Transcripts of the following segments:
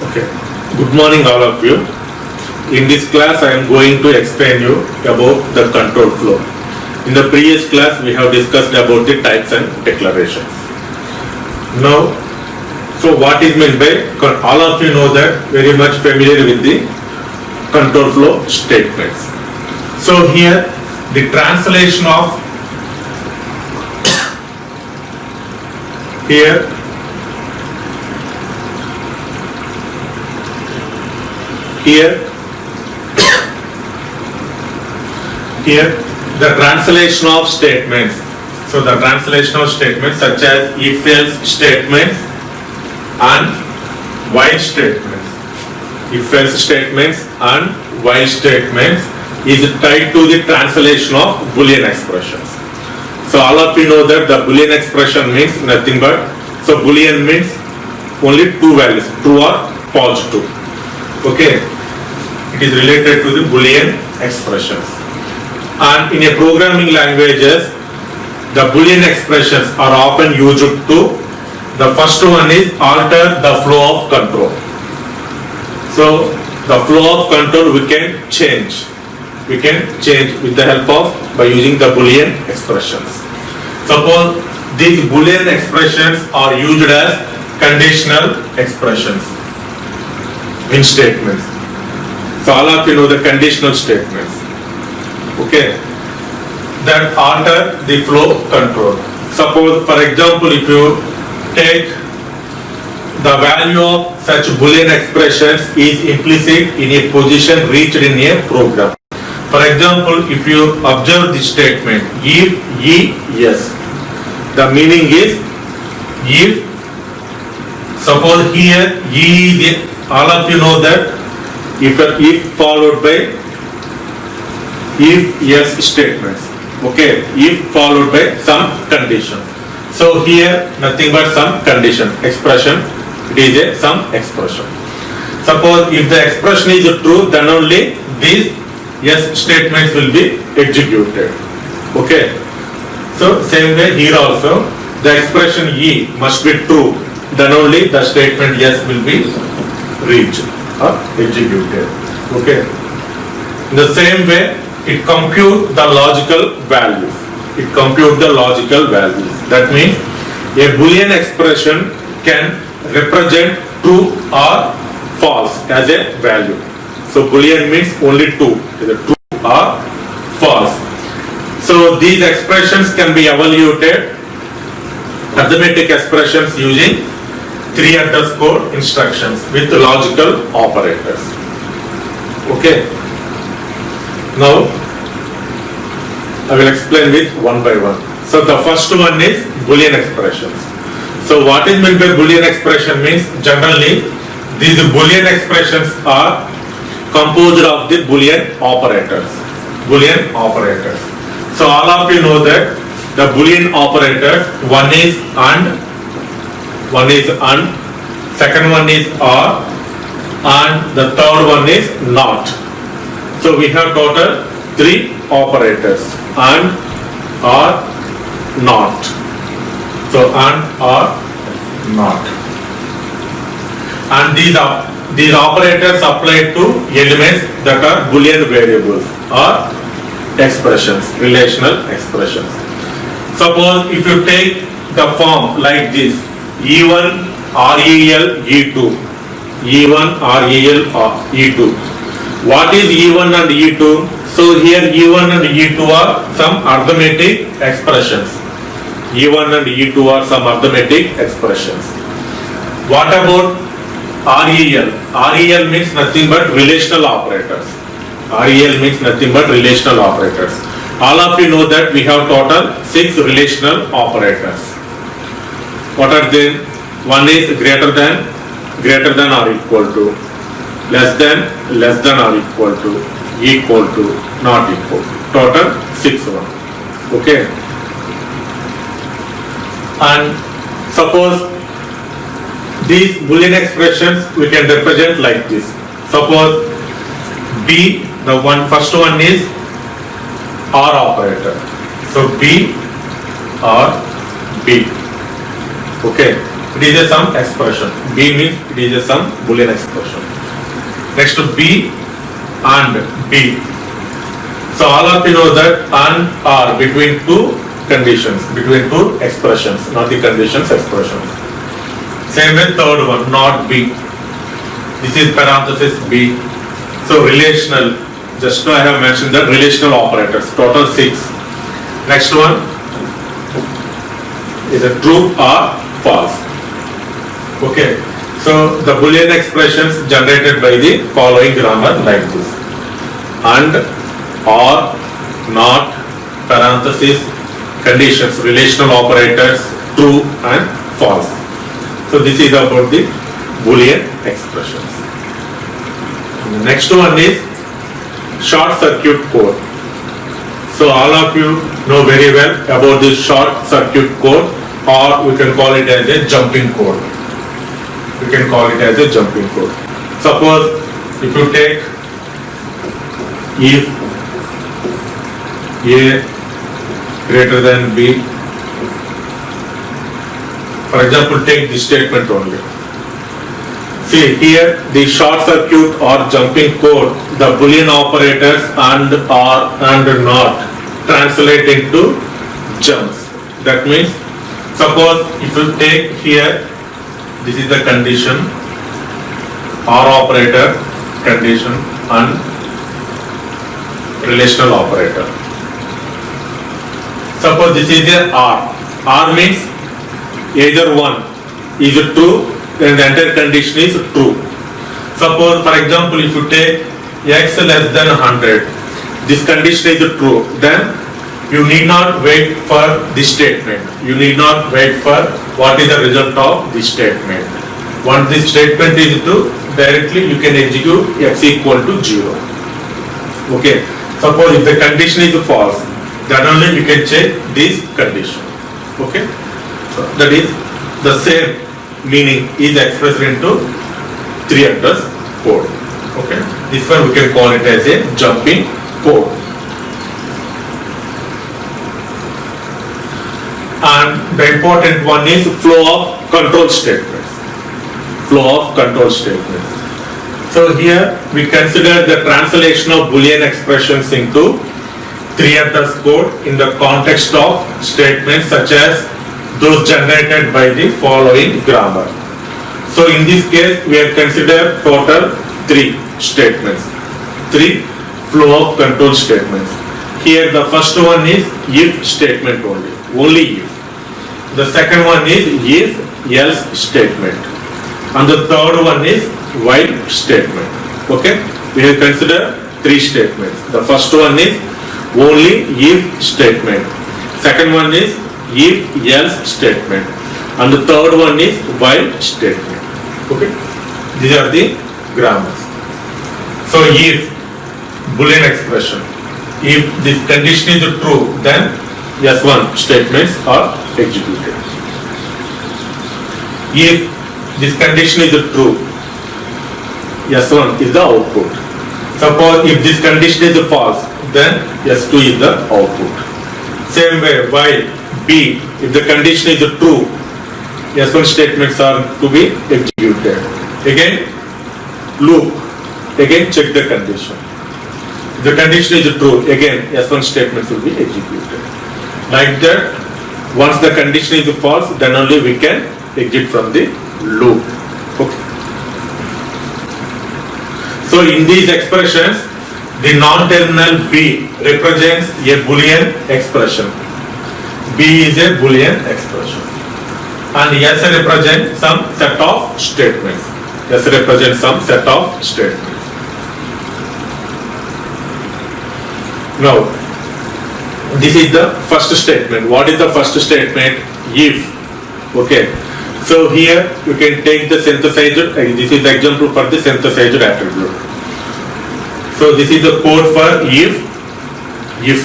Okay. Good morning, all of you. In this class, I am going to explain you about the control flow. In the previous class, we have discussed about the types and declarations. Now, so what is meant by, all of you know that very much familiar with the control flow statements. So here, the translation of here the translation of statements. So the translation of statements such as if-else statements and while statements. If-else statements and while statements is tied to the translation of Boolean expressions. So all of you know that the Boolean expression means nothing but, so Boolean means only two values, true or positive. Okay, it is related to the Boolean expressions. And in a programming languages, the Boolean expressions are often used to, the first one is alter the flow of control. So the flow of control we can change with the help of, by using the Boolean expressions. Suppose these Boolean expressions are used as conditional expressions in statements. So all of you know the conditional statements. Okay, that alter the flow control. Suppose, for example, if you take the value of such Boolean expressions is implicit in a position reached in a program. For example, if you observe the statement if ye yes, the meaning is if, suppose here ye is, all of you know that if followed by if yes statements. Okay, if followed by some condition. So here nothing but some condition expression, it is a some expression. Suppose if the expression is true, then only these yes statements will be executed. Okay, so same way here also the expression ye must be true, then only the statement yes will be reached or executed. Okay, in the same way it compute the logical values. That means a Boolean expression can represent true or false as a value. So Boolean means only two, either true or false. So these expressions can be evaluated, arithmetic expressions, using 3_ instructions with logical operators. Okay. Now I will explain with one by one. So the first one is Boolean expressions. So what is meant by Boolean expression means, generally these Boolean expressions are composed of the Boolean operators. So all of you know that the Boolean operators, one is and, second one is or, and the third one is not. So we have total three operators, and, or, not. So and, or, not. And these operators apply to elements that are Boolean variables or expressions, relational expressions. Suppose if you take the form like this, E1 REL E2, E1 REL E2. What is E1 and E2? So here E1 and E2 are some arithmetic expressions. E1 and E2 are some arithmetic expressions. What about REL? REL means nothing but relational operators. All of you know that we have total 6 relational operators. What are they? One is greater than or equal to, less than or equal to, not equal. Total 6 one. Okay. And suppose these Boolean expressions we can represent like this. Suppose B, the first one is OR operator. So B or B. Okay. it is a some expression. B means it is a some Boolean expression. Next to B and B. So all of you know that and are between two conditions, between two expressions, not the conditions, expressions. Same with third one, not B. This is parenthesis B. So relational, just now I have mentioned that relational operators, total 6. Next one is a true or false. Okay, so the Boolean expressions generated by the following grammar like this: and, or, not, parenthesis, conditions, relational operators, true and false. So this is about the Boolean expressions. And the next one is short circuit code. So all of you know very well about this short circuit code, or we can call it as a jumping code. We can call it as a jumping code. Suppose if you take if A greater than B, for example, take this statement only. See here, the short circuit or jumping code, the Boolean operators and, or, and not translate into jumps. That means, suppose if you take here, this is the condition, or operator, condition, and relational operator. Suppose this is a R. R means either one is true, then the entire condition is true. Suppose, for example, if you take x less than 100, this condition is true, then you need not wait for this statement. You need not wait for what is the result of this statement. Once this statement is true, directly you can execute x equal to 0. Okay. Suppose if the condition is false, then only you can check this condition. Okay. So that is the same meaning is expressed into 3 address code. Okay. This one we can call it as a jumping code. And the important one is flow of control statements. Flow of control statements. So here we consider the translation of Boolean expressions into 3 address code in the context of statements such as those generated by the following grammar. So in this case we have considered total 3 statements, 3 flow of control statements. Here the first one is if statement only if. The second one is if else statement, and the third one is while statement. Okay, we have considered 3 statements. The first one is only if statement, second one is if else statement, and the third one is while statement. Okay, these are the grammars. So if Boolean expression, if this condition is true, then yes1 statements are executed. If this condition is true, yes1 is the output. Suppose if this condition is false, then yes2 is the output. Same way, while B, if the condition is true, yes1 statements are to be executed. Again, loop, again check the condition. If the condition is true, again yes1 statements will be executed. Like that, once the condition is false, then only we can exit from the loop. Okay. So in these expressions, the non-terminal B represents a Boolean expression. B is a Boolean expression. And S represents some set of statements. S represents some set of statements. Now, this is the first statement. What is the first statement? If. Okay. So here you can take the synthesizer. This is the example for the synthesizer attribute. So this is the code for if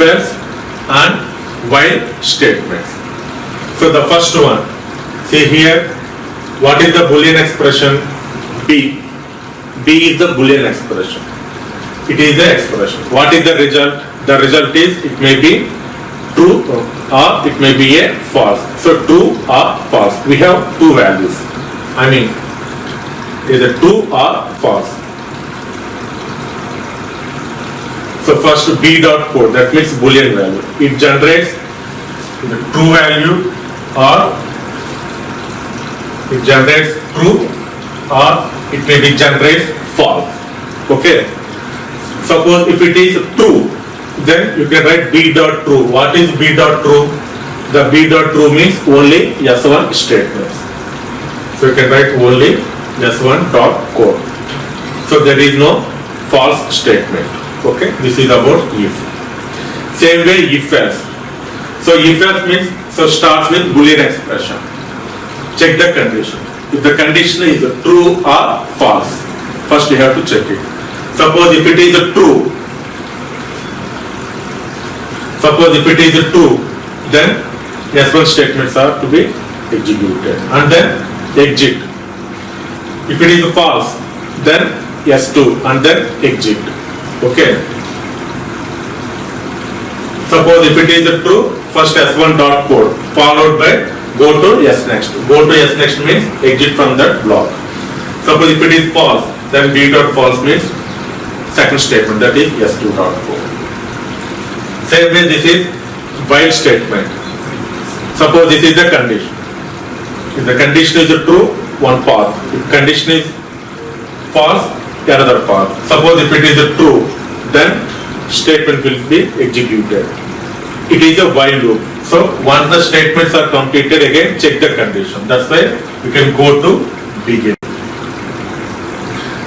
else, and while statements. So the first one. See here. What is the Boolean expression? B. B is the Boolean expression. It is the expression. What is the result? The result is it may be true or it may be a false. So true or false. false. We have two values. I mean, either true or false. So first B dot code, that means Boolean value. It generates the true value or it generates true or it may be generates false. Okay. Suppose if it is true, then you can write B dot true. What is B dot true? The B dot true means only S1 statements. So you can write only S1 dot code. So there is no false statement. Okay, this is about if. Same way if else. So if else means, so starts with Boolean expression. Check the condition. If the condition is true or false, first you have to check it. Suppose if it is true, then S1 statements are to be executed and then exit. If it is false, then S2 and then exit. Okay. Suppose if it is true, first S1 dot code followed by go to S next. Go to S next means exit from that block. Suppose if it is false, then B dot false means second statement, that is S2 dot code. Same way this is while statement. Suppose this is the condition. If the condition is true, one path. If condition is false, another path. Suppose if it is true, then statement will be executed. It is a while loop. So once the statements are completed, again check the condition. That's why you can go to begin.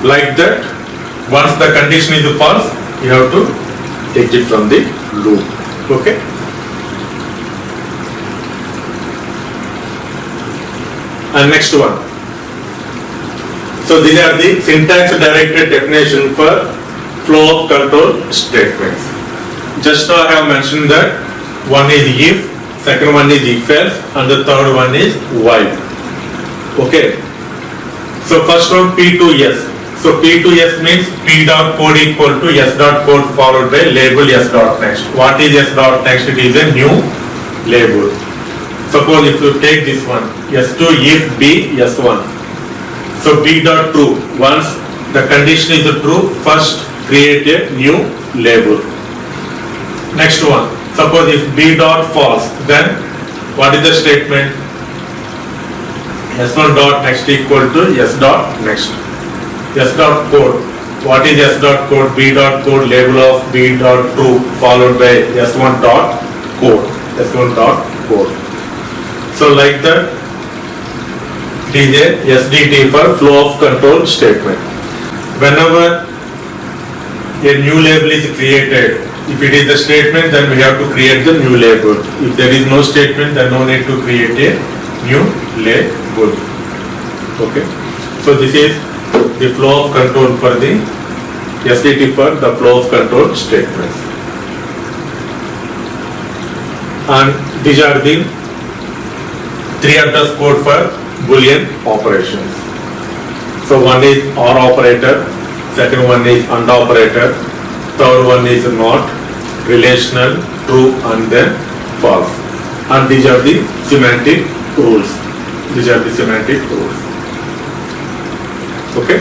Like that, once the condition is false, you have to exit from the loop. Okay. And next one. So these are the syntax directed definition for flow of control statements. Just now I have mentioned that one is if, second one is if else, and the third one is while. Okay. So first one P2S. So P2S means P dot code equal to S dot code followed by label S dot next. What is S dot next? It is a new label. Suppose if you take this one, S2 if B S1. So B dot true. Once the condition is true, first create a new label. Next one. Suppose if B dot false, then what is the statement? S1 dot next equal to S dot next. S dot code. What is S dot code? B dot code label of B dot true followed by S1 dot code. S1 dot code. So like that, it is a SDT for flow of control statement. Whenever a new label is created, if it is the statement, then we have to create the new label. If there is no statement, then no need to create a new label. Okay. So this is the flow of control for the SDT for the flow of control statements. And these are the three address code for Boolean operations. So one is OR operator, second one is AND operator, third one is not, relational, true and then false. And these are the semantic rules. Okay.